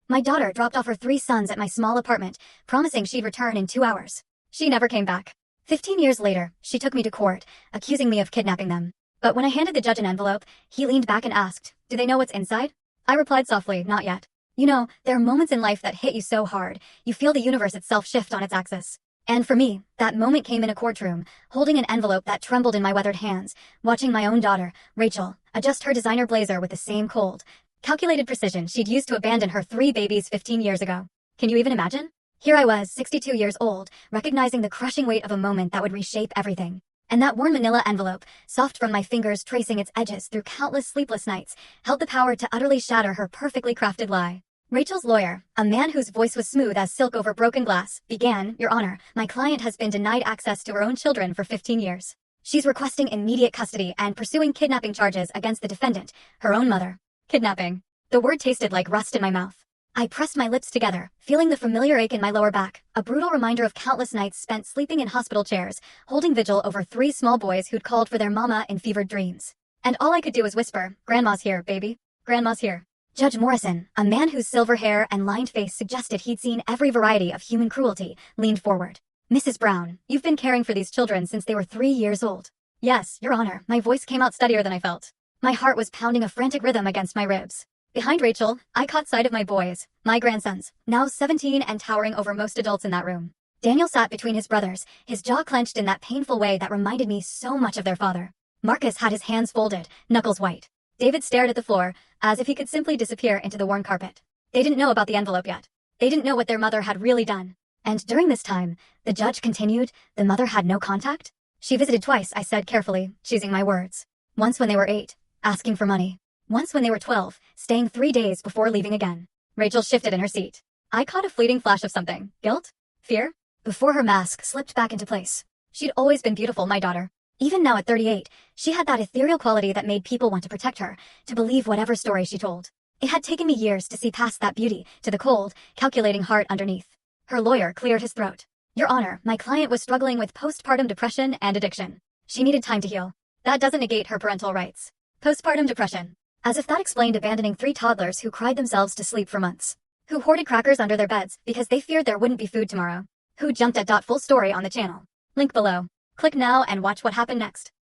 My daughter dropped off her 3 sons at my small apartment, promising she'd return in 2 hours. She never came back. 15 years later, she took me to court, accusing me of kidnapping them. But when I handed the judge an envelope, he leaned back and asked, "Do they know what's inside?" I replied softly, "Not yet." You know, there are moments in life that hit you so hard, you feel the universe itself shift on its axis. And for me, that moment came in a courtroom, holding an envelope that trembled in my weathered hands, watching my own daughter, Rachel, adjust her designer blazer with the same cold, calculated precision she'd used to abandon her 3 babies 15 years ago. Can you even imagine? Here I was, 62 years old, recognizing the crushing weight of a moment that would reshape everything. And that worn manila envelope, soft from my fingers tracing its edges through countless sleepless nights, held the power to utterly shatter her perfectly crafted lie. Rachel's lawyer, a man whose voice was smooth as silk over broken glass, began, "Your Honor, my client has been denied access to her own children for 15 years. She's requesting immediate custody and pursuing kidnapping charges against the defendant, her own mother." Kidnapping. The word tasted like rust in my mouth. I pressed my lips together, feeling the familiar ache in my lower back, a brutal reminder of countless nights spent sleeping in hospital chairs, holding vigil over 3 small boys who'd called for their mama in fevered dreams. And all I could do was whisper, "Grandma's here, baby. Grandma's here." Judge Morrison, a man whose silver hair and lined face suggested he'd seen every variety of human cruelty, leaned forward. "Mrs. Brown, you've been caring for these children since they were 3 years old." "Yes, Your Honor." My voice came out steadier than I felt. My heart was pounding a frantic rhythm against my ribs. Behind Rachel, I caught sight of my boys, my grandsons, now 17 and towering over most adults in that room. Daniel sat between his brothers, his jaw clenched in that painful way that reminded me so much of their father. Marcus had his hands folded, knuckles white. David stared at the floor, as if he could simply disappear into the worn carpet. They didn't know about the envelope yet. They didn't know what their mother had really done. And during this time, the judge continued, "The mother had no contact?" "She visited twice," I said carefully, choosing my words. "Once when they were 8, asking for money. Once when they were 12, staying 3 days before leaving again." Rachel shifted in her seat. I caught a fleeting flash of something. Guilt? Fear? Before her mask slipped back into place. She'd always been beautiful, my daughter. Even now at 38, she had that ethereal quality that made people want to protect her, to believe whatever story she told. It had taken me years to see past that beauty, to the cold, calculating heart underneath. Her lawyer cleared his throat. "Your Honor, my client was struggling with postpartum depression and addiction. She needed time to heal. That doesn't negate her parental rights." Postpartum depression. As if that explained abandoning 3 toddlers who cried themselves to sleep for months. Who hoarded crackers under their beds because they feared there wouldn't be food tomorrow. Who jumped at. Full story on the channel. Link below. Click now and watch what happened next.